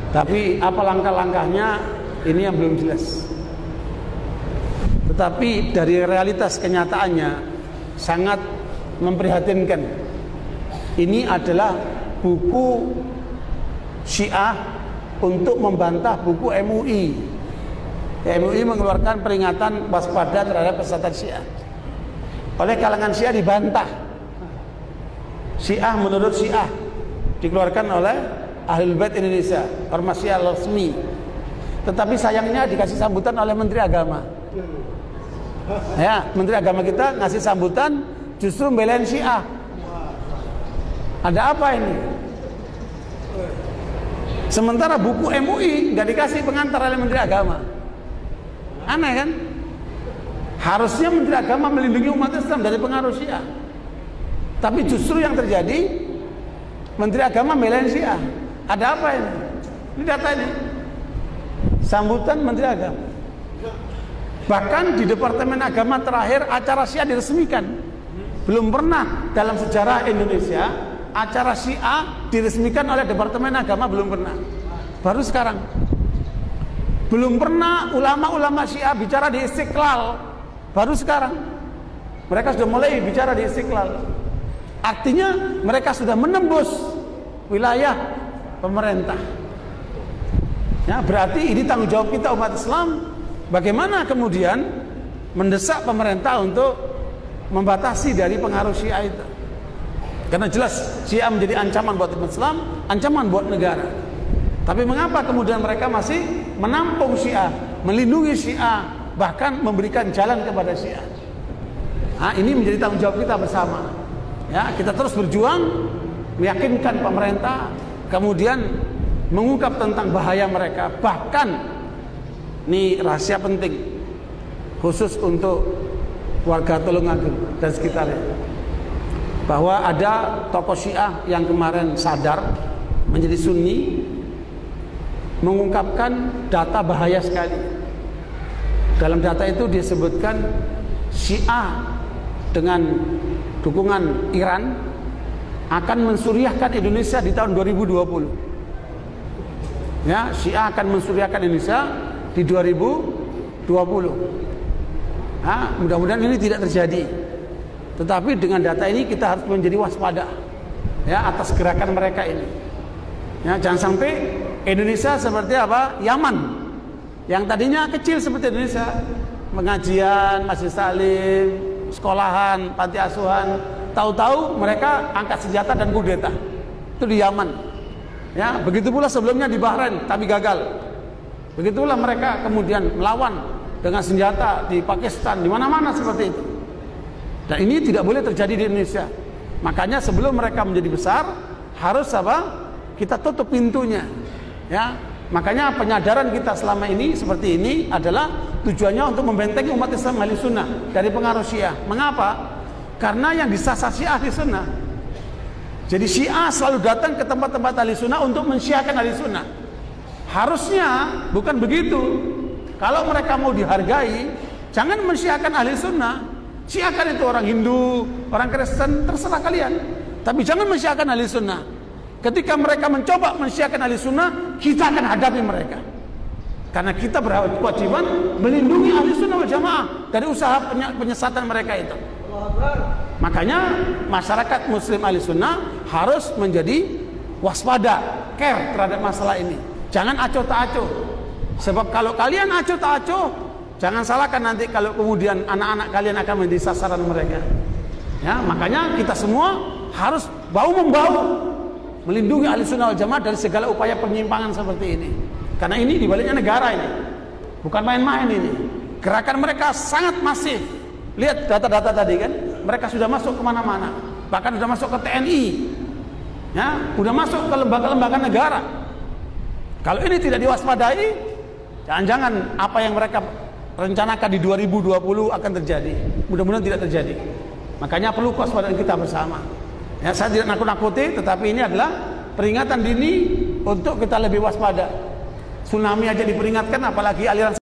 Tapi apa langkah-langkahnya ini yang belum jelas. Tetapi dari realitas kenyataannya sangat memprihatinkan. Ini adalah buku Syiah untuk membantah buku MUI. MUI mengeluarkan peringatan waspada terhadap pesatan Syiah. Oleh kalangan Syiah dibantah. Syiah menurut Syiah dikeluarkan oleh Ahlul Bait Indonesia, ormas Syiah resmi. Tetapi sayangnya dikasih sambutan oleh Menteri Agama. Ya, Menteri Agama kita ngasih sambutan justru membelain Syiah. Ada apa ini? Sementara buku MUI nggak dikasih pengantar oleh Menteri Agama. Aneh kan? Harusnya Menteri Agama melindungi umat Islam dari pengaruh Syiah. Tapi justru yang terjadi Menteri Agama membelain Syiah. Ada apa ini? Ini data ini. Sambutan Menteri Agama. Bahkan di Departemen Agama terakhir acara Syiah diresmikan. Belum pernah dalam sejarah Indonesia acara Syiah diresmikan oleh Departemen Agama, belum pernah. Baru sekarang. Belum pernah ulama-ulama Syiah bicara di Istiqlal. Baru sekarang. Mereka sudah mulai bicara di Istiqlal. Artinya mereka sudah menembus wilayah pemerintah. Ya, berarti ini tanggung jawab kita umat Islam. Bagaimana kemudian mendesak pemerintah untuk membatasi dari pengaruh Syiah itu. Karena jelas Syiah menjadi ancaman buat umat Islam, ancaman buat negara. Tapi mengapa kemudian mereka masih menampung Syiah, melindungi Syiah, bahkan memberikan jalan kepada Syiah? Nah, ini menjadi tanggung jawab kita bersama. Ya, kita terus berjuang meyakinkan pemerintah, kemudian mengungkap tentang bahaya mereka. Bahkan ini rahasia penting khusus untuk warga Tulungagung dan sekitarnya, bahwa ada tokoh Syiah yang kemarin sadar menjadi Sunni, mengungkapkan data bahaya sekali. Dalam data itu disebutkan Syiah dengan dukungan Iran akan mensuriahkan Indonesia di tahun 2020. Ya, Syiah akan mensuriahkan Indonesia di 2020. Nah, mudah-mudahan ini tidak terjadi. Tetapi dengan data ini kita harus menjadi waspada ya atas gerakan mereka ini. Ya, jangan sampai Indonesia seperti apa? Yaman. Yang tadinya kecil seperti Indonesia, pengajian, masjid salim, sekolahan, panti asuhan, tahu-tahu mereka angkat senjata dan kudeta. Itu di Yaman. Ya, begitu pula sebelumnya di Bahrain tapi gagal. Begitulah mereka kemudian melawan dengan senjata di Pakistan, di mana-mana seperti itu. Dan ini tidak boleh terjadi di Indonesia. Makanya sebelum mereka menjadi besar harus apa? Kita tutup pintunya. Ya, makanya penyadaran kita selama ini seperti ini adalah tujuannya untuk membentengi umat Islam ahli sunnah dari pengaruh Syiah. Mengapa? Karena yang disasar Syiah ahli sunnah. Jadi Syiah selalu datang ke tempat-tempat ahli sunnah untuk mensyiahkan ahli sunnah. Harusnya bukan begitu. Kalau mereka mau dihargai, jangan mensyiahkan ahli sunnah. Syiahkan itu orang Hindu, orang Kristen, terserah kalian. Tapi jangan mensyiahkan ahli sunnah. Ketika mereka mencoba mensyiahkan ahli sunnah, kita akan hadapi mereka. Karena kita berkewajiban melindungi ahli sunnah wal jamaah dari usaha penyesatan mereka itu. Makanya masyarakat muslim ahli sunnah harus menjadi waspada, care terhadap masalah ini. Jangan acuh tak acuh. Sebab kalau kalian acuh tak acuh, jangan salahkan nanti kalau kemudian anak-anak kalian akan menjadi sasaran mereka. Ya, makanya kita semua harus bahu-membahu melindungi ahli sunnah wal jamaah dari segala upaya penyimpangan seperti ini. Karena ini dibaliknya negara ini, bukan main-main ini. Gerakan mereka sangat masif. Lihat data-data tadi kan, mereka sudah masuk kemana-mana, bahkan sudah masuk ke TNI, ya, sudah masuk ke lembaga-lembaga negara. Kalau ini tidak diwaspadai, jangan-jangan apa yang mereka rencanakan di 2020 akan terjadi. Mudah-mudahan tidak terjadi. Makanya perlu kewaspadaan kita bersama. Ya, saya tidak nakut-nakuti, tetapi ini adalah peringatan dini untuk kita lebih waspada. Tsunami aja diperingatkan, apalagi aliran